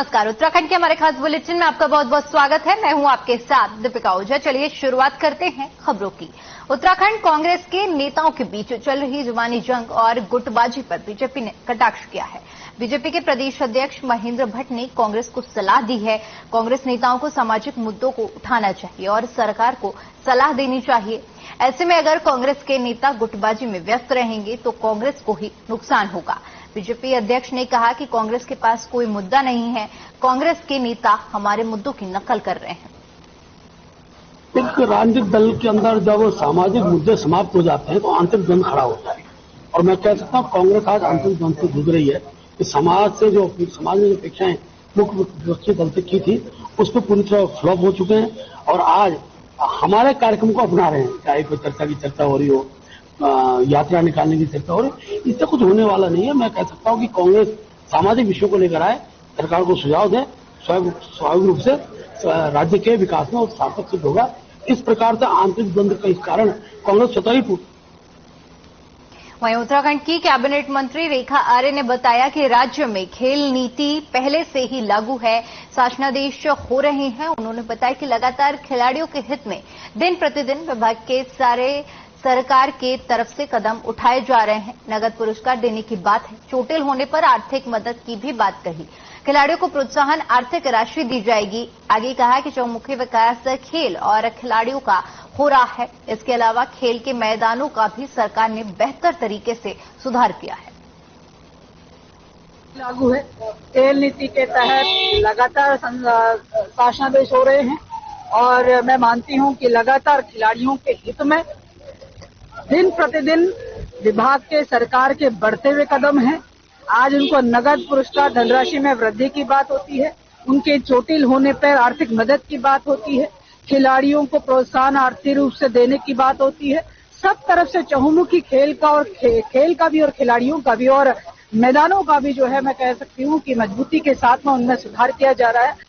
नमस्कार। उत्तराखंड के हमारे खास बुलेटिन में आपका बहुत बहुत स्वागत है। मैं हूं आपके साथ दीपिका ओझा। चलिए शुरुआत करते हैं खबरों की। उत्तराखंड कांग्रेस के नेताओं के बीच चल रही जुबानी जंग और गुटबाजी पर बीजेपी ने कटाक्ष किया है। बीजेपी के प्रदेश अध्यक्ष महेंद्र भट्ट ने कांग्रेस को सलाह दी है। कांग्रेस नेताओं को सामाजिक मुद्दों को उठाना चाहिए और सरकार को सलाह देनी चाहिए। ऐसे में अगर कांग्रेस के नेता गुटबाजी में व्यस्त रहेंगे तो कांग्रेस को ही नुकसान होगा। बीजेपी अध्यक्ष ने कहा कि कांग्रेस के पास कोई मुद्दा नहीं है, कांग्रेस के नेता हमारे मुद्दों की नकल कर रहे हैं। एक राजनीतिक दल के अंदर जब सामाजिक मुद्दे समाप्त हो जाते हैं तो आंतरिक द्वंद खड़ा होता है और मैं कह सकता हूं कांग्रेस आज आंतरिक द्वंद से जूझ रही है कि समाज में जो अपेक्षाएं मुख्य विपक्षी दल से की थी उस पर पूरी तरह फ्लॉप हो चुके हैं और आज हमारे कार्यक्रम को अपना रहे हैं। चाहे कोई चर्चा की चर्चा हो रही हो, यात्रा निकालने की चर्चा हो रही, इससे कुछ होने वाला नहीं है। मैं कह सकता हूं कि कांग्रेस सामाजिक विषयों को लेकर आए, सरकार को सुझाव दे, स्वाभाविक रूप से राज्य के विकास में सार्थक सिद्ध होगा। इस प्रकार से आंतरिक द्वंद का इस कारण कांग्रेस स्वतः ही टूट। वहीं उत्तराखंड की कैबिनेट मंत्री रेखा आर्य ने बताया कि राज्य में खेल नीति पहले से ही लागू है, शासनादेश हो रहे हैं। उन्होंने बताया कि लगातार खिलाड़ियों के हित में दिन प्रतिदिन विभाग के सारे सरकार के तरफ से कदम उठाए जा रहे हैं। नगद पुरस्कार देने की बात है, चोटिल होने पर आर्थिक मदद की भी बात कही। खिलाड़ियों को प्रोत्साहन आर्थिक राशि दी जाएगी। आगे कहा कि चौमुखी विकास खेल और खिलाड़ियों का हो रहा है। इसके अलावा खेल के मैदानों का भी सरकार ने बेहतर तरीके से सुधार किया है। लागू है, खेल नीति के तहत लगातार शासनादेश हो रहे हैं और मैं मानती हूं कि लगातार खिलाड़ियों के हित में दिन प्रतिदिन विभाग के सरकार के बढ़ते हुए कदम हैं। आज उनको नगद पुरस्कार धनराशि में वृद्धि की बात होती है, उनके चोटिल होने पर आर्थिक मदद की बात होती है, खिलाड़ियों को प्रोत्साहन आर्थिक रूप से देने की बात होती है। सब तरफ से चहुमुखी खेल का और खेल का भी और खिलाड़ियों का भी और मैदानों का भी जो है मैं कह सकती हूँ कि मजबूती के साथ में उनमें सुधार किया जा रहा है।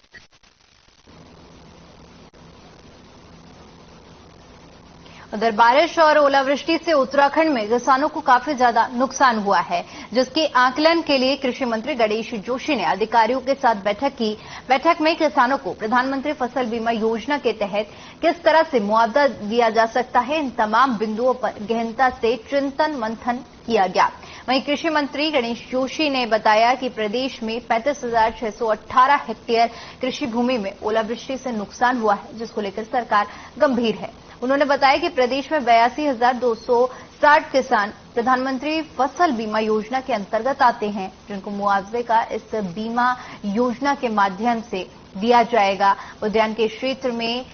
उधर बारिश और ओलावृष्टि से उत्तराखंड में किसानों को काफी ज्यादा नुकसान हुआ है, जिसके आकलन के लिए कृषि मंत्री गणेश जोशी ने अधिकारियों के साथ बैठक की। बैठक में किसानों को प्रधानमंत्री फसल बीमा योजना के तहत किस तरह से मुआवजा दिया जा सकता है, इन तमाम बिंदुओं पर गहनता से चिंतन मंथन किया गया। वहीं कृषि मंत्री गणेश जोशी ने बताया कि प्रदेश में 35,618 हेक्टेयर कृषि भूमि में ओलावृष्टि से नुकसान हुआ है, जिसको लेकर सरकार गंभीर है। उन्होंने बताया कि प्रदेश में 82,260 किसान प्रधानमंत्री फसल बीमा योजना के अंतर्गत आते हैं, जिनको मुआवजे का इस बीमा योजना के माध्यम से दिया जाएगा। उद्यान के क्षेत्र में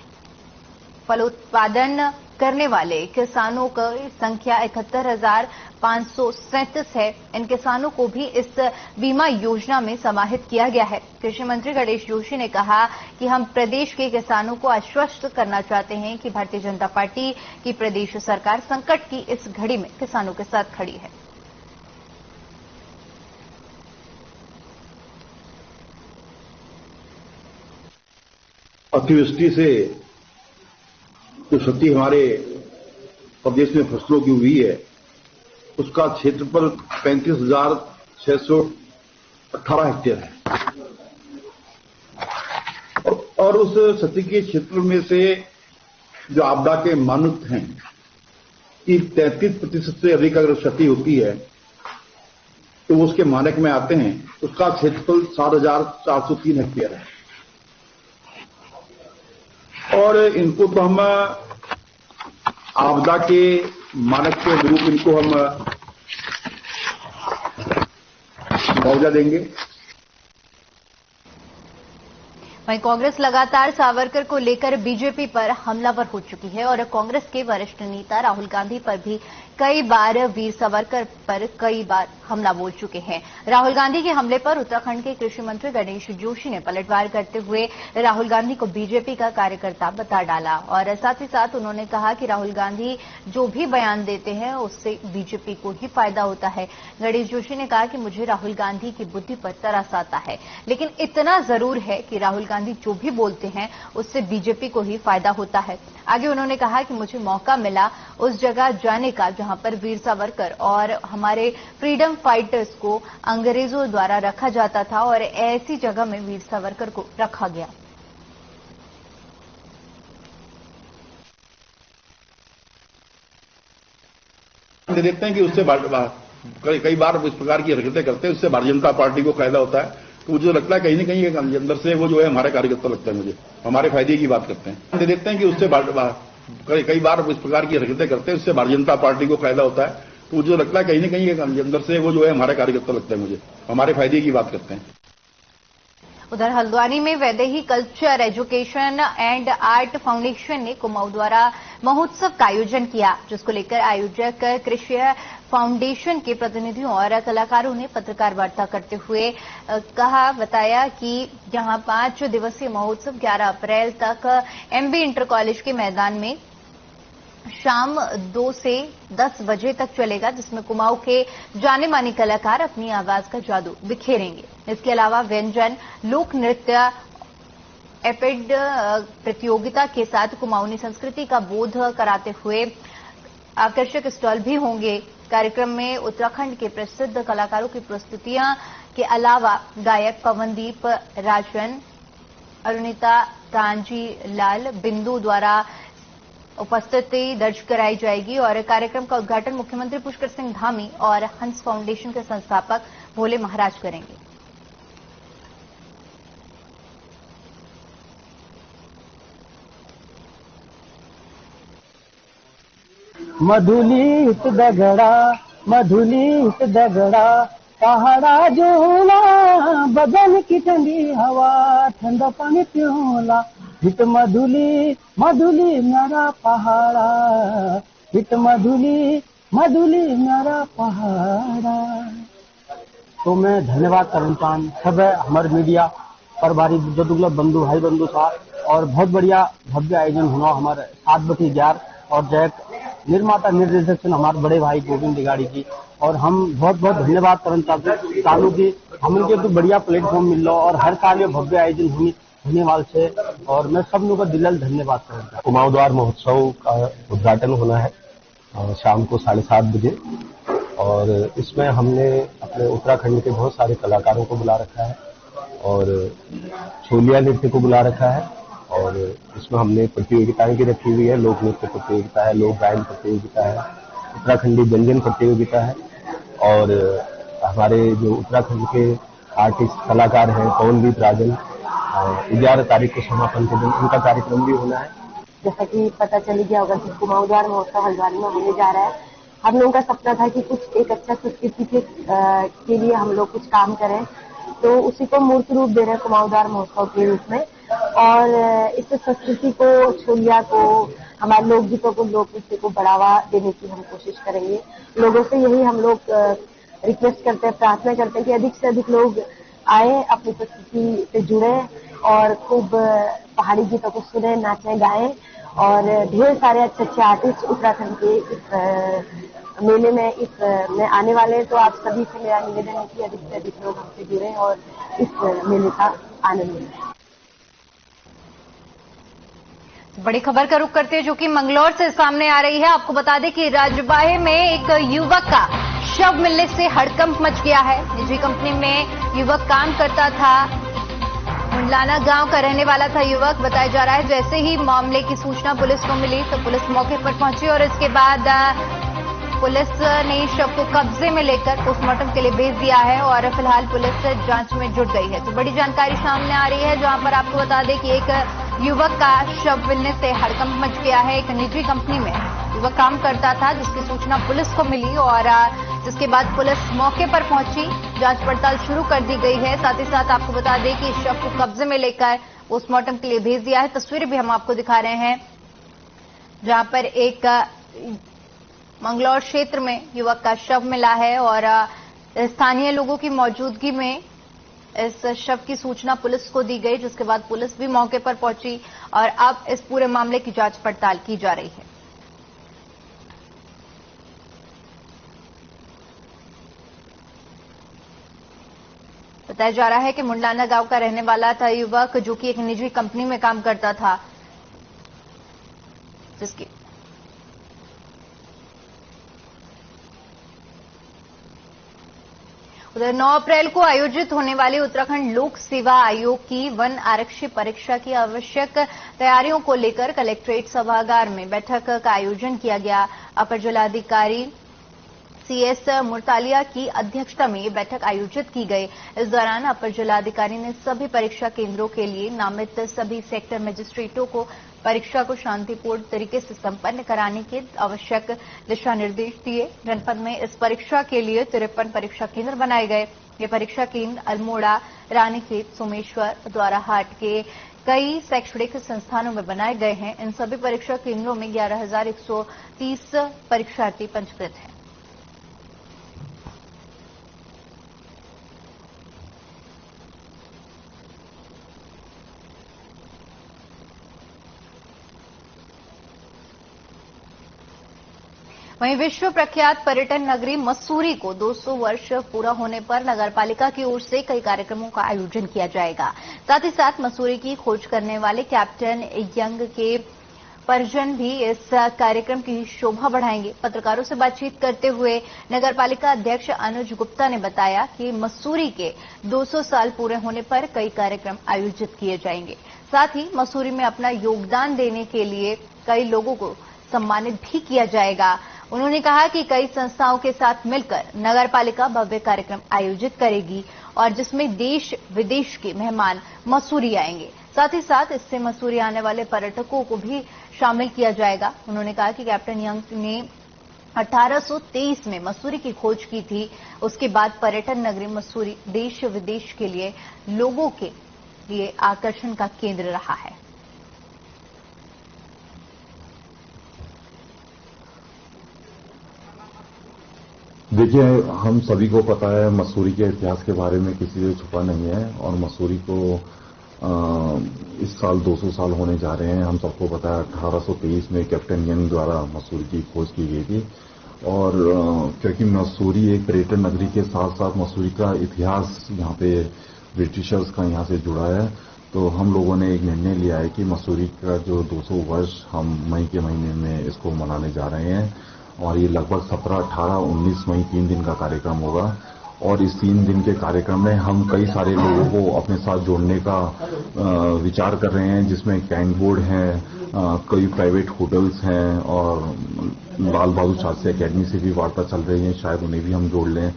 फलोत्पादन करने वाले किसानों की संख्या 71,537 है। इन किसानों को भी इस बीमा योजना में समाहित किया गया है। कृषि मंत्री गणेश जोशी ने कहा कि हम प्रदेश के किसानों को आश्वस्त करना चाहते हैं कि भारतीय जनता पार्टी की प्रदेश सरकार संकट की इस घड़ी में किसानों के साथ खड़ी है। अतिवृष्टि से जो क्षति हमारे प्रदेश में फसलों की हुई है उसका क्षेत्रफल 35,618 हेक्टेयर है और उस क्षति के क्षेत्र में से जो आपदा के मानक हैं कि 33% से अधिक अगर क्षति होती है तो उसके मानक में आते हैं। उसका क्षेत्रफल 7,403 हेक्टेयर है और इनको तो हम आपदा के मानक के अनुरूप इनको हम मुआवजा देंगे। वहीं कांग्रेस लगातार सावरकर को लेकर बीजेपी पर हमलावर हो चुकी है और कांग्रेस के वरिष्ठ नेता राहुल गांधी पर भी कई बार वीर सावरकर पर कई बार हमला बोल चुके हैं। राहुल गांधी के हमले पर उत्तराखंड के कृषि मंत्री गणेश जोशी ने पलटवार करते हुए राहुल गांधी को बीजेपी का कार्यकर्ता बता डाला और साथ ही साथ उन्होंने कहा कि राहुल गांधी जो भी बयान देते हैं उससे बीजेपी को ही फायदा होता है। गणेश जोशी ने कहा कि मुझे राहुल गांधी की बुद्धि पर तरस आता है, लेकिन इतना जरूर है कि राहुल गांधी जो भी बोलते हैं उससे बीजेपी को ही फायदा होता है। आगे उन्होंने कहा कि मुझे मौका मिला उस जगह जाने का जहां पर वीर सावरकर और हमारे फ्रीडम फाइटर्स को अंग्रेजों द्वारा रखा जाता था और ऐसी जगह में वीर सावरकर को रखा गया। देखते हैं कि उससे कई बार इस प्रकार की हरकतें करते हैं, उससे भारतीय जनता पार्टी को फायदा होता है। तो मुझे लगता है कहीं न कहीं अंदर से वो जो है हमारे कार्यकर्ता लगता है, मुझे हमारे फायदे की बात करते हैं। देखते हैं कि उससे कई बार इस प्रकार की हरकतें करते हैं, उससे भारतीय जनता पार्टी को फायदा होता है। तो मुझे लगता है कहीं न कहीं अंदर से वो जो है हमारे कार्यकर्ता लगता है, मुझे हमारे फायदे की बात करते हैं। उधर हल्द्वानी में Vaidehi culture education and art foundation ने कुमाऊं द्वारा महोत्सव का आयोजन किया, जिसको लेकर आयोजक कृषि फाउंडेशन के प्रतिनिधियों और कलाकारों ने पत्रकार वार्ता करते हुए बताया कि यहां 5 दिवसीय महोत्सव 11 अप्रैल तक एमबी इंटर कॉलेज के मैदान में शाम 2 से 10 बजे तक चलेगा, जिसमें कुमाऊं के जाने माने कलाकार अपनी आवाज का जादू बिखेरेंगे। इसके अलावा व्यंजन, लोक नृत्य, एपेड प्रतियोगिता के साथ कुमाऊनी संस्कृति का बोध कराते हुए आकर्षक स्टॉल भी होंगे। कार्यक्रम में उत्तराखंड के प्रसिद्ध कलाकारों की प्रस्तुतियां के अलावा गायक पवनदीप राजन, अरुणिता कांजी लाल बिंदु द्वारा उपस्थिति दर्ज कराई जाएगी और कार्यक्रम का उद्घाटन मुख्यमंत्री पुष्कर सिंह धामी और हंस फाउंडेशन के संस्थापक भोले महाराज करेंगे। मधुलित दगड़ा पहाड़ा जोला, बदन की ठंडी हवा ठंडा पानी प्योला, हित मधुली मेरा पहाड़ा, हित मधुली मेरा पहाड़ा। तो मैं धन्यवाद करना चाहूँ सब हमारे मीडिया प्रभारी दुर्लभ बंधु भाई बंधु साहब और बहुत बढ़िया भव्य आयोजन हुआ हमारे 7/11 और जय निर्माता निर्देशक हमारे बड़े भाई गोविंद दिगाड़ी जी। और हम बहुत बहुत धन्यवाद करना चाहते चालू की हमके तो बढ़िया प्लेटफॉर्म मिल रहा और हर साल ये भव्य आयोजन होने वाले से और मैं सब लोगों का दिल धन्यवाद करता हूँ। कुमाऊं द्वार महोत्सव का उद्घाटन होना है शाम को 7:30 बजे और इसमें हमने अपने उत्तराखंड के बहुत सारे कलाकारों को बुला रखा है और छोलिया नृत्य को बुला रखा है और इसमें हमने प्रतियोगिताएं भी रखी हुई है। लोक नृत्य प्रतियोगिता है, लोक गायन प्रतियोगिता है, उत्तराखंडी व्यंजन प्रतियोगिता है और हमारे जो उत्तराखंड के आर्टिस्ट कलाकार हैं पवनदीप राजन 11 तारीख को समापन के दिन उनका कार्यक्रम भी होना है। जैसा कि पता चल गया होगा कि कुमाऊं द्वार महोत्सव हल्द्वानी में होने जा रहा है। हम लोगों का सपना था कि कुछ एक अच्छा संस्कृति के लिए हम लोग कुछ काम करें, तो उसी को मूर्त रूप दे रहे हैं कुमाऊं द्वार महोत्सव के रूप में और इस संस्कृति को, छोलिया को, हमारे लोकगीतों को, लोक नृत्य को बढ़ावा देने की हम कोशिश करेंगे। लोगों से यही हम लोग रिक्वेस्ट करते हैं, प्रार्थना करते हैं कि अधिक से अधिक लोग आए, अपनी संस्कृति से जुड़े और खूब पहाड़ी गीतों को सुने, नाचें, गाएं और ढेर सारे अच्छे अच्छे आर्टिस्ट उत्तराखंड के इस मेले में आने वाले हैं। तो आप सभी से मेरा निवेदन है कि अधिक से अधिक लोग हमसे जुड़े और इस मेले का आनंद लें। बड़ी खबर का रुख करते हैं जो कि मंगलौर से सामने आ रही है। आपको बता दें कि राजबाहे में एक युवक का शव मिलने से हड़कंप मच गया है। निजी कंपनी में युवक काम करता था, मुंडलाना गांव का रहने वाला था युवक, बताया जा रहा है। जैसे ही मामले की सूचना पुलिस को मिली तो पुलिस मौके पर पहुंची और इसके बाद पुलिस ने शव को कब्जे में लेकर पोस्टमार्टम के लिए भेज दिया है और फिलहाल पुलिस जांच में जुट गई है। तो बड़ी जानकारी सामने आ रही है जहां पर आपको बता दें कि एक युवक का शव मिलने से हड़कंप मच गया है। एक निजी कंपनी में युवक काम करता था जिसकी सूचना पुलिस को मिली और जिसके बाद पुलिस मौके पर पहुंची, जांच पड़ताल शुरू कर दी गई है। साथ ही साथ आपको बता दें कि शव को कब्जे में लेकर पोस्टमार्टम के लिए भेज दिया है। तस्वीरें भी हम आपको दिखा रहे हैं जहां पर एक मंगलौर क्षेत्र में युवक का शव मिला है और स्थानीय लोगों की मौजूदगी में इस शव की सूचना पुलिस को दी गई, जिसके बाद पुलिस भी मौके पर पहुंची और अब इस पूरे मामले की जांच पड़ताल की जा रही है। बताया जा रहा है कि मुंडाना गांव का रहने वाला था युवक, जो कि एक निजी कंपनी में काम करता था, जिसकी उधर 9 अप्रैल को आयोजित होने वाली उत्तराखंड लोक सेवा आयोग की वन आरक्षी परीक्षा की आवश्यक तैयारियों को लेकर कलेक्ट्रेट सभागार में बैठक का आयोजन किया गया। अपर जिलाधिकारी CS मुर्तालिया की अध्यक्षता में ये बैठक आयोजित की गई। इस दौरान अपर जिलाधिकारी ने सभी परीक्षा केंद्रों के लिए नामित सभी सेक्टर मजिस्ट्रेटों को परीक्षा को शांतिपूर्ण तरीके से संपन्न कराने के आवश्यक दिशा निर्देश दिए। जनपद में इस परीक्षा के लिए 53 परीक्षा केंद्र बनाए गए। ये परीक्षा केंद्र अल्मोड़ा, रानीखेत, सोमेश्वर, द्वाराहाट के कई शैक्षणिक संस्थानों में बनाए गए हैं। इन सभी परीक्षा केंद्रों में 11,130 परीक्षार्थी पंजीकृत हैं। वहीं विश्व प्रख्यात पर्यटन नगरी मसूरी को 200 वर्ष पूरा होने पर नगरपालिका की ओर से कई कार्यक्रमों का आयोजन किया जाएगा। साथ ही साथ मसूरी की खोज करने वाले कैप्टन यंग के परिजन भी इस कार्यक्रम की शोभा बढ़ाएंगे। पत्रकारों से बातचीत करते हुए नगरपालिका अध्यक्ष अनुज गुप्ता ने बताया कि मसूरी के 200 साल पूरे होने पर कई कार्यक्रम आयोजित किए जाएंगे। साथ ही मसूरी में अपना योगदान देने के लिए कई लोगों को सम्मानित भी किया जाएगा। उन्होंने कहा कि कई संस्थाओं के साथ मिलकर नगरपालिका भव्य कार्यक्रम आयोजित करेगी और जिसमें देश विदेश के मेहमान मसूरी आएंगे। साथ ही साथ इससे मसूरी आने वाले पर्यटकों को भी शामिल किया जाएगा। उन्होंने कहा कि कैप्टन यंग ने 1823 में मसूरी की खोज की थी। उसके बाद पर्यटन नगरी मसूरी देश विदेश के लिए लोगों के लिए आकर्षण का केंद्र रहा है। देखिए, हम सभी को पता है मसूरी के इतिहास के बारे में किसी से छुपा नहीं है और मसूरी को इस साल 200 साल होने जा रहे हैं। हम सबको पता है 1823 में कैप्टन यंग द्वारा मसूरी की खोज की गई थी और क्योंकि मसूरी एक पर्यटन नगरी के साथ साथ मसूरी का इतिहास यहाँ पे ब्रिटिशर्स का यहाँ से जुड़ा है, तो हम लोगों ने एक निर्णय लिया है कि मसूरी का जो 200 वर्ष हम मई के महीने में इसको मनाने जा रहे हैं और ये लगभग 17, 18, 19 मई 3 दिन का कार्यक्रम होगा और इस 3 दिन के कार्यक्रम में हम कई सारे लोगों को अपने साथ जोड़ने का विचार कर रहे हैं, जिसमें कैंट बोर्ड हैं, कई प्राइवेट होटल्स हैं और लाल बहादुर शास्त्री अकेडमी से भी वार्ता चल रही है, शायद उन्हें भी हम जोड़ लें।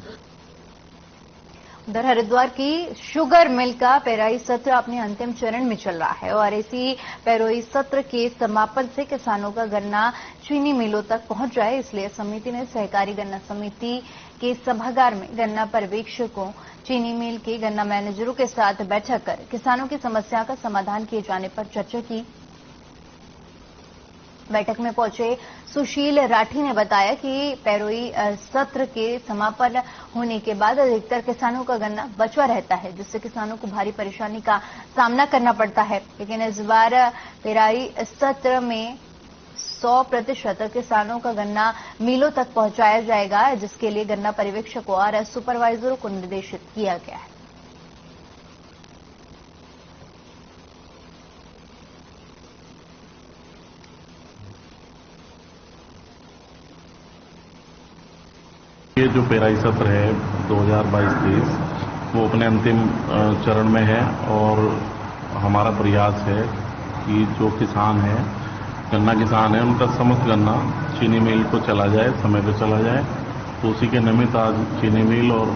उधर हरिद्वार की शुगर मिल का पेराई सत्र अपने अंतिम चरण में चल रहा है और इसी पेराई सत्र के समापन से किसानों का गन्ना चीनी मिलों तक पहुंच जाए, इसलिए समिति ने सहकारी गन्ना समिति के सभागार में गन्ना पर्यवेक्षकों, चीनी मिल के गन्ना मैनेजरों के साथ बैठक कर किसानों की समस्या का समाधान किए जाने पर चर्चा की। बैठक में पहुंचे सुशील राठी ने बताया कि पेरोई सत्र के समापन होने के बाद अधिकतर किसानों का गन्ना बचा रहता है, जिससे किसानों को भारी परेशानी का सामना करना पड़ता है। लेकिन इस बार पेराई सत्र में 100% किसानों का गन्ना मिलों तक पहुंचाया जाएगा, जिसके लिए गन्ना पर्यवेक्षकों और सुपरवाइजरों को निर्देशित किया गया है। ये जो पेराई सत्र है 2022-23 वो अपने अंतिम चरण में है और हमारा प्रयास है कि जो किसान है, गन्ना किसान है, उनका समस्त गन्ना चीनी मिल को चला जाए, समय पर चला जाए। तो उसी के निमित्त आज चीनी मिल और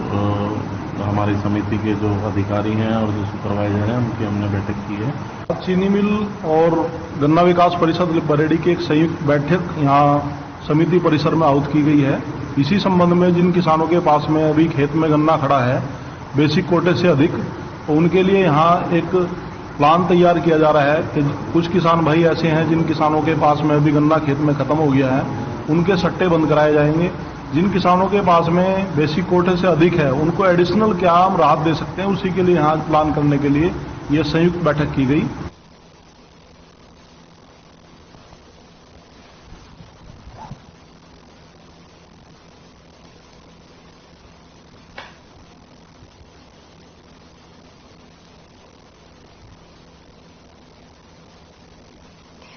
हमारी समिति के जो अधिकारी हैं और जो सुपरवाइजर हैं उनकी हमने बैठक की है। चीनी मिल और गन्ना विकास परिषद बरेली की एक संयुक्त बैठक यहाँ समिति परिसर में आहुत की गई है। इसी संबंध में जिन किसानों के पास में अभी खेत में गन्ना खड़ा है बेसिक कोटे से अधिक, तो उनके लिए यहाँ एक प्लान तैयार किया जा रहा है कि कुछ किसान भाई ऐसे हैं जिन किसानों के पास में अभी गन्ना खेत में खत्म हो गया है, उनके सट्टे बंद कराए जाएंगे। जिन किसानों के पास में बेसिक कोटे से अधिक है उनको एडिशनल क्या हम राहत दे सकते हैं, उसी के लिए यहाँ प्लान करने के लिए ये संयुक्त बैठक की गई।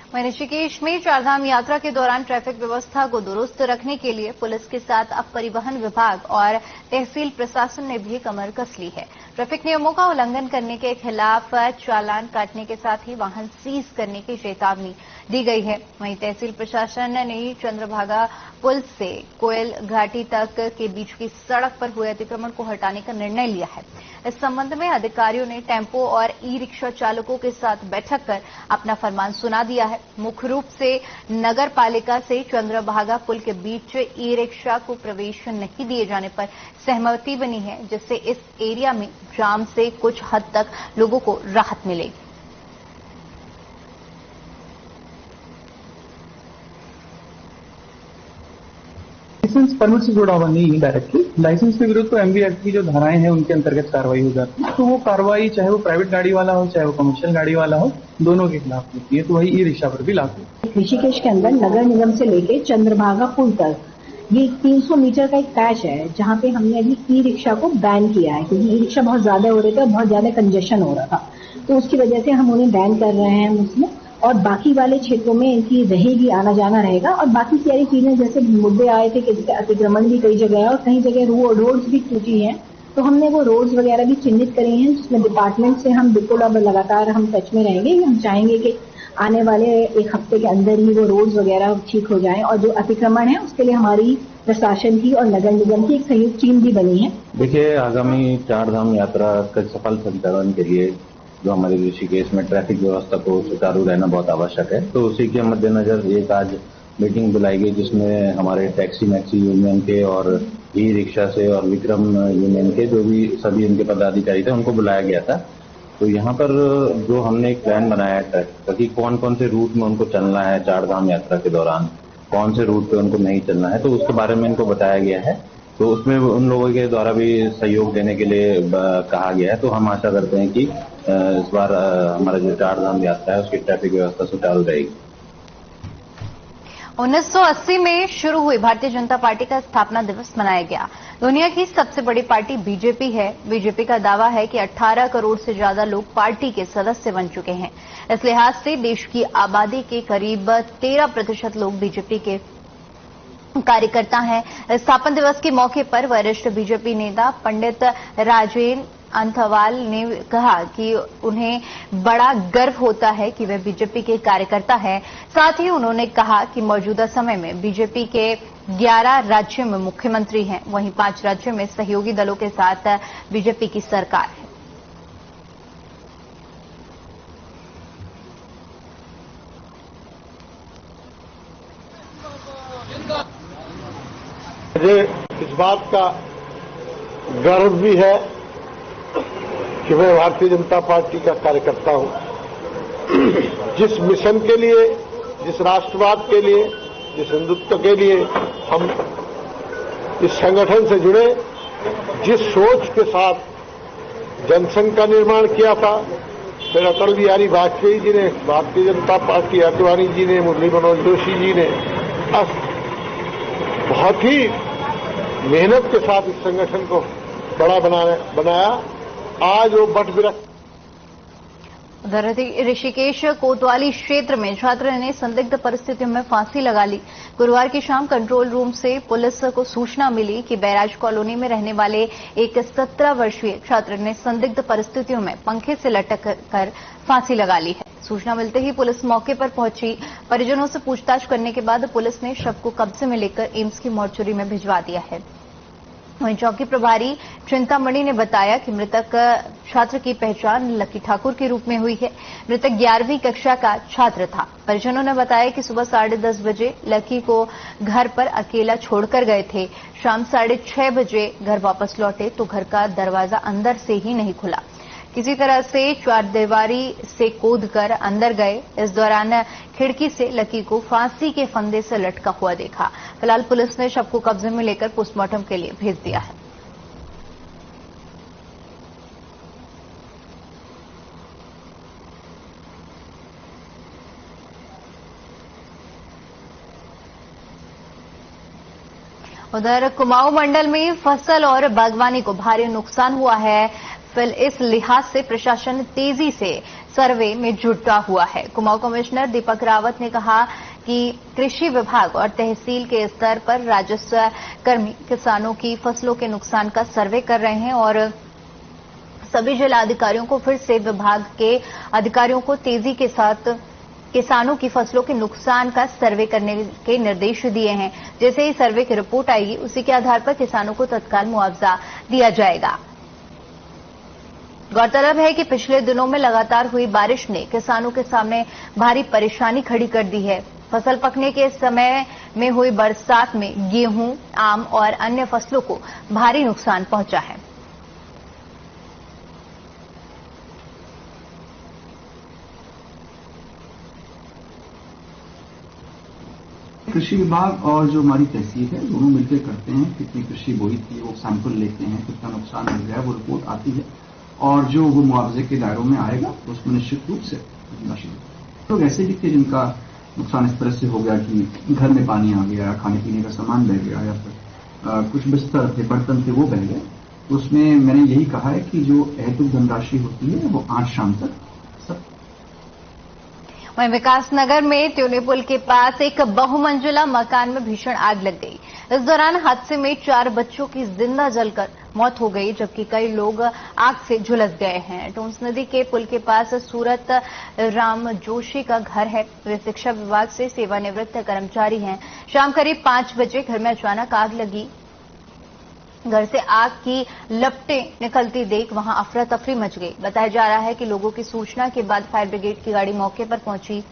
वहीं ऋषिकेश में चारधाम यात्रा के दौरान ट्रैफिक व्यवस्था को दुरुस्त रखने के लिए पुलिस के साथ अब परिवहन विभाग और तहसील प्रशासन ने भी कमर कस ली है। ट्रैफिक नियमों का उल्लंघन करने के खिलाफ चालान काटने के साथ ही वाहन सीज करने की चेतावनी दी गई है। वहीं तहसील प्रशासन ने चंद्रभागा पुल से कोयल घाटी तक के बीच की सड़क पर हुए अतिक्रमण को हटाने का निर्णय लिया है। इस संबंध में अधिकारियों ने टेम्पो और ई रिक्शा चालकों के साथ बैठक कर अपना फरमान सुना दिया है। मुख्य रूप से नगर पालिका से चंद्रभागा पुल के बीच ई रिक्शा को प्रवेश नहीं दिए जाने पर सहमति बनी है, जिससे इस एरिया में जाम से कुछ हद तक लोगों को राहत मिलेगी। लाइसेंस परमिट से जुड़ा हुआ नहीं है डायरेक्टली। लाइसेंस के विरुद्ध तो एमवी एक्ट की जो धाराएं हैं उनके अंतर्गत कार्रवाई हो जाती है। तो वो कार्रवाई चाहे वो प्राइवेट गाड़ी वाला हो चाहे वो कमर्शियल गाड़ी वाला हो, दोनों के खिलाफ होती है। तो वही ई रिक्शा पर भी लागू। ऋषिकेश के अंदर नगर निगम से लेके चंद्रभागा पुल तक ये 300 मीटर का एक पैच है जहां पे हमने अभी ई रिक्शा को बैन किया है, क्योंकि ई रिक्शा बहुत ज्यादा हो रहे थे और बहुत ज्यादा कंजेशन हो रहा था। तो उसकी वजह से हम उन्हें बैन कर रहे हैं उसमें, और बाकी वाले क्षेत्रों में इनकी रहेगी, आना जाना रहेगा। और बाकी सारी चीजें जैसे मुद्दे आए थे कि अतिक्रमण भी कई जगह है और कई जगह रोड्स भी टूटी हैं, तो हमने वो रोड्स वगैरह भी चिन्हित करे हैं, जिसमें डिपार्टमेंट से हम बिल्कुल अब लगातार हम टच में रहेंगे। हम चाहेंगे कि आने वाले एक हफ्ते के अंदर ही वो रोड्स वगैरह ठीक हो जाएं, और जो अतिक्रमण है उसके लिए हमारी प्रशासन की और नगर निगम की एक संयुक्त टीम भी बनी है। देखिए, आगामी चारधाम यात्रा का सफल संचालन के लिए जो हमारे ऋषिकेश में ट्रैफिक व्यवस्था को सुचारू रहना बहुत आवश्यक है, तो उसी के मद्देनजर एक आज मीटिंग बुलाई गई, जिसमें हमारे टैक्सी मैक्सी यूनियन के और ई रिक्शा से और विक्रम यूनियन के जो भी सभी उनके पदाधिकारी थे उनको बुलाया गया था। तो यहाँ पर जो हमने एक प्लान बनाया है कि कौन कौन से रूट में उनको चलना है चारधाम यात्रा के दौरान, कौन से रूट पे उनको नहीं चलना है, तो उसके बारे में इनको बताया गया है। तो उसमें उन लोगों के द्वारा भी सहयोग देने के लिए कहा गया है। तो हम आशा करते हैं कि इस बार हमारा जो चारधाम यात्रा है उसकी ट्रैफिक व्यवस्था सुचारू रहेगी। 1980 में शुरू हुई भारतीय जनता पार्टी का स्थापना दिवस मनाया गया। दुनिया की सबसे बड़ी पार्टी बीजेपी है। बीजेपी का दावा है कि 18 करोड़ से ज्यादा लोग पार्टी के सदस्य बन चुके हैं। इस लिहाज से देश की आबादी के करीब 13% लोग बीजेपी के कार्यकर्ता हैं। स्थापना दिवस के मौके पर वरिष्ठ बीजेपी नेता पंडित राजेंद्र अंथवाल ने कहा कि उन्हें बड़ा गर्व होता है कि वे बीजेपी के कार्यकर्ता हैं। साथ ही उन्होंने कहा कि मौजूदा समय में बीजेपी के 11 राज्यों में मुख्यमंत्री हैं, वहीं 5 राज्यों में सहयोगी दलों के साथ बीजेपी की सरकार है। मुझे इस बात का गर्व भी है कि मैं भारतीय जनता पार्टी का कार्यकर्ता हूं। जिस मिशन के लिए, जिस राष्ट्रवाद के लिए, जिस हिंदुत्व के लिए हम इस संगठन से जुड़े, जिस सोच के साथ जनसंघ का निर्माण किया था, फिर अटल बिहारी वाजपेयी जी ने, भारतीय जनता पार्टी अडवाणी जी ने, मुरली मनोहर जोशी जी ने बहुत ही मेहनत के साथ इस संगठन को बड़ा बनाया। आज वो बट विरक्त। उधर ऋषिकेश कोतवाली क्षेत्र में छात्र ने संदिग्ध परिस्थितियों में फांसी लगा ली। गुरुवार की शाम कंट्रोल रूम से पुलिस को सूचना मिली कि बैराज कॉलोनी में रहने वाले एक 17 वर्षीय छात्र ने संदिग्ध परिस्थितियों में पंखे से लटक कर फांसी लगा ली है। सूचना मिलते ही पुलिस मौके पर पहुंची। परिजनों से पूछताछ करने के बाद पुलिस ने शव को कब्जे में लेकर एम्स की मोर्चरी में भिजवा दिया है। वहीं चौकी प्रभारी चिंतामणि ने बताया कि मृतक छात्र की पहचान लकी ठाकुर के रूप में हुई है। मृतक 11वीं कक्षा का छात्र था। परिजनों ने बताया कि सुबह 10:30 बजे लकी को घर पर अकेला छोड़कर गए थे। शाम 6:30 बजे घर वापस लौटे तो घर का दरवाजा अंदर से ही नहीं खुला। किसी तरह से चारदीवारी से कूदकर अंदर गए। इस दौरान खिड़की से लकी को फांसी के फंदे से लटका हुआ देखा। फिलहाल पुलिस ने शव को कब्जे में लेकर पोस्टमार्टम के लिए भेज दिया है। उधर कुमाऊं मंडल में फसल और बागवानी को भारी नुकसान हुआ है। फिल इस लिहाज से प्रशासन तेजी से सर्वे में जुटा हुआ है। कुमाऊं कमिश्नर दीपक रावत ने कहा कि कृषि विभाग और तहसील के स्तर पर राजस्व कर्मी किसानों की फसलों के नुकसान का सर्वे कर रहे हैं और सभी जिलाधिकारियों को फिर से विभाग के अधिकारियों को तेजी के साथ किसानों की फसलों के नुकसान का सर्वे करने के निर्देश दिए हैं। जैसे ही सर्वे की रिपोर्ट आएगी उसी के आधार पर किसानों को तत्काल मुआवजा दिया जाएगा। गौरतलब है कि पिछले दिनों में लगातार हुई बारिश ने किसानों के सामने भारी परेशानी खड़ी कर दी है। फसल पकने के समय में हुई बरसात में गेहूं, आम और अन्य फसलों को भारी नुकसान पहुंचा है। कृषि विभाग और जो हमारी तहसील है दोनों मिलकर करते हैं। कितनी कृषि बोई थी वो सैंपल लेते हैं, कितना नुकसान हो गया वो रिपोर्ट आती है और जो वो मुआवजे के दायरों में आएगा तो उसमें निश्चित रूप से राशि लोग ऐसे भी थे जिनका नुकसान इस तरह से हो गया कि घर में पानी आ गया, खाने पीने का सामान बह गया या फिर कुछ बिस्तर थे, बर्तन थे वो बह गए। तो उसमें मैंने यही कहा है कि जो अहेतुक धनराशि होती है वो आज शाम तक वहीं विकासनगर में त्यूनी पुल के पास एक बहुमंजिला मकान में भीषण आग लग गई। इस दौरान हादसे में 4 बच्चों की जिंदा जलकर मौत हो गई, जबकि कई लोग आग से झुलस गए हैं। टोंस नदी के पुल के पास सूरत राम जोशी का घर है। वे शिक्षा विभाग से सेवानिवृत्त कर्मचारी हैं। शाम करीब 5 बजे घर में अचानक आग लगी। घर से आग की लपटें निकलती देख वहां अफरा तफरी मच गई। बताया जा रहा है कि लोगों की सूचना के बाद फायर ब्रिगेड की गाड़ी मौके पर पहुंची,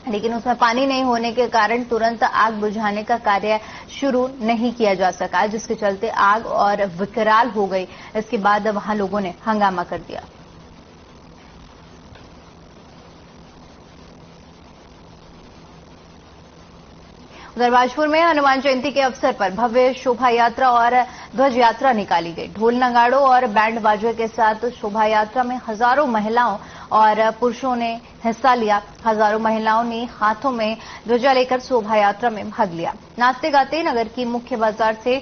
लेकिन उसमें पानी नहीं होने के कारण तुरंत आग बुझाने का कार्य शुरू नहीं किया जा सका, जिसके चलते आग और विकराल हो गई। इसके बाद वहां लोगों ने हंगामा कर दिया। उधर बाजपुर में हनुमान जयंती के अवसर पर भव्य शोभा यात्रा और ध्वज यात्रा निकाली गई। ढोल नगाड़ों और बैंड बाजे के साथ शोभा यात्रा में हजारों महिलाओं और पुरुषों ने हिस्सा लिया। हजारों महिलाओं ने हाथों में ध्वजा लेकर शोभा यात्रा में भाग लिया। नाचते गाते नगर की मुख्य बाजार से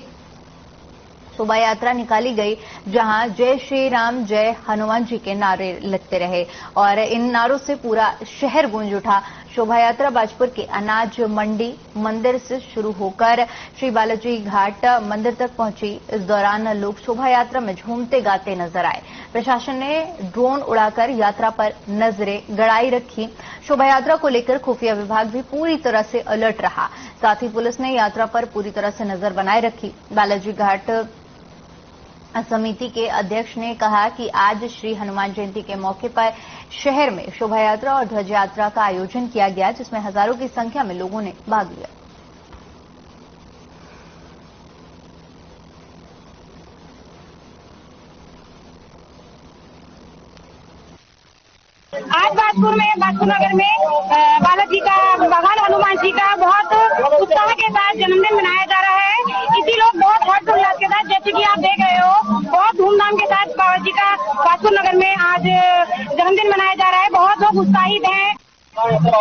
शोभा यात्रा निकाली गई, जहां जय श्री राम, जय हनुमान जी के नारे लगते रहे और इन नारों से पूरा शहर गूंज उठा। शोभा यात्रा बाजपुर के अनाज मंडी मंदिर से शुरू होकर श्री बालाजी घाट मंदिर तक पहुंची। इस दौरान लोग शोभा यात्रा में झूमते गाते नजर आए। प्रशासन ने ड्रोन उड़ाकर यात्रा पर नजरें गड़ाई रखी। शोभा यात्रा को लेकर खुफिया विभाग भी पूरी तरह से अलर्ट रहा। साथ ही पुलिस ने यात्रा पर पूरी तरह से नजर बनाए रखी। बालाजी घाट समिति के अध्यक्ष ने कहा कि आज श्री हनुमान जयंती के मौके पर शहर में शोभा यात्रा और ध्वज यात्रा का आयोजन किया गया, जिसमें हजारों की संख्या में लोगों ने भाग लिया। आज बाजपुर नगर में बालाजी का, भगवान हनुमान जी का बहुत उत्साह के साथ जन्मदिन मनाया जा रहा है। इसी लोग बहुत हर्षोल्लास के साथ, जैसे कि आप देख रहे हो, बहुत धूमधाम के साथ बालाजी का बाजपुर नगर में आज जन्मदिन मनाया जा रहा है। बहुत लोग उत्साहित हैं।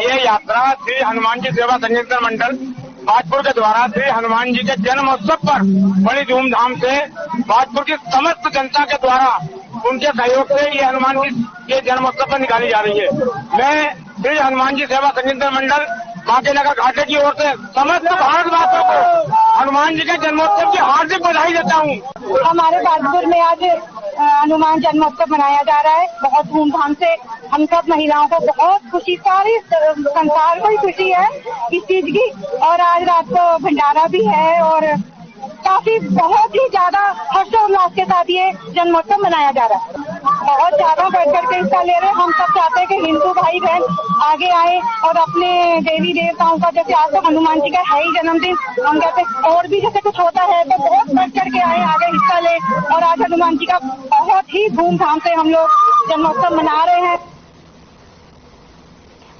ये यात्रा श्री हनुमान जी सेवा संकीर्तन मंडल बाजपुर के द्वारा श्री हनुमान जी के जन्मोत्सव पर बड़ी धूमधाम से बाजपुर की समस्त जनता के द्वारा उनके सहयोग से ये हनुमान जी के जन्मोत्सव पर निकाली जा रही है। मैं श्री हनुमान जी सेवा संकीर्तन मंडल बांके नगर घाटे की ओर से समस्त भारतवासियों को हनुमान जी के जन्मोत्सव की हार्दिक बधाई देता हूँ। हमारे बाजपुर में आज हनुमान जन्मोत्सव मनाया जा रहा है बहुत धूमधाम से। हम सब महिलाओं को बहुत खुशी, सारी संसार को ही खुशी है इस चीज की। और आज रात को भंडारा भी है और काफी बहुत ही ज्यादा हर्षोल्लास के साथ ये जन्मोत्सव मनाया जा रहा है। बहुत ज्यादा बढ़ चढ़ के हिस्सा ले रहे हैं। हम सब चाहते हैं कि हिंदू भाई बहन आगे आए और अपने देवी देवताओं का, जैसे आज तो हनुमान जी का है ही जन्मदिन, हम कहते और भी जैसे कुछ होता है तो बहुत बढ़ चढ़ के आए, आगे हिस्सा ले। और आज हनुमान जी का बहुत ही धूमधाम से हम लोग जन्मोत्सव मना रहे हैं।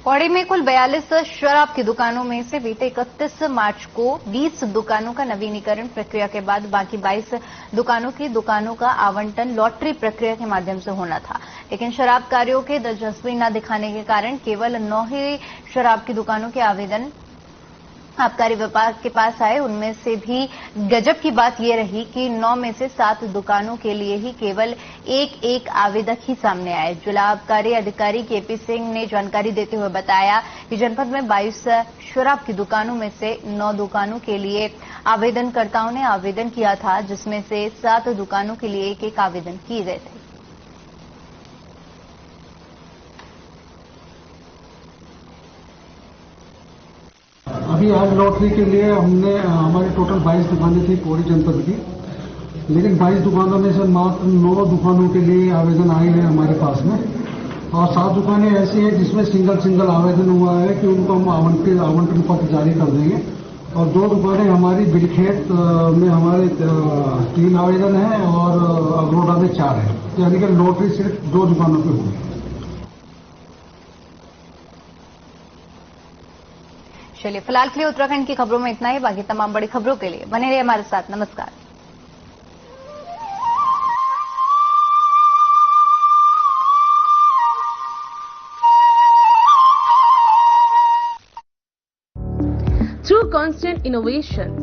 पौड़ी में कुल 42 शराब की दुकानों में से बीते 31 मार्च को 20 दुकानों का नवीनीकरण प्रक्रिया के बाद बाकी 22 दुकानों का आवंटन लॉटरी प्रक्रिया के माध्यम से होना था, लेकिन शराब कारों के दिलचस्पी न दिखाने के कारण केवल 9 ही शराब की दुकानों के आवेदन आबकारी विभाग के पास आए। उनमें से भी गजब की बात यह रही कि 9 में से 7 दुकानों के लिए ही केवल एक आवेदक ही सामने आए। जिला आबकारी अधिकारी केपी सिंह ने जानकारी देते हुए बताया कि जनपद में 22 शराब की दुकानों में से 9 दुकानों के लिए आवेदनकर्ताओं ने आवेदन किया था, जिसमें से 7 दुकानों के लिए एक आवेदन किए गए थे। अभी आज लॉटरी के लिए हमने हमारी टोटल 22 दुकानें थी पूरी जनपद की, लेकिन 22 दुकानों में से मात्र 9 दुकानों के लिए आवेदन आए हैं हमारे पास में, और 7 दुकानें ऐसी हैं जिसमें सिंगल आवेदन हुआ है कि उनको हम आवंटन पत्र जारी कर देंगे, और 2 दुकानें हमारी बिलखेत में हमारे 3 आवेदन हैं और अगरोड़ा में 4 है, यानी कि लॉटरी सिर्फ 2 दुकानों पर हुई है। चलिए, फिलहाल के लिए उत्तराखंड की खबरों में इतना ही। बाकी तमाम बड़ी खबरों के लिए बने रहिए हमारे साथ। नमस्कार। Through constant innovation,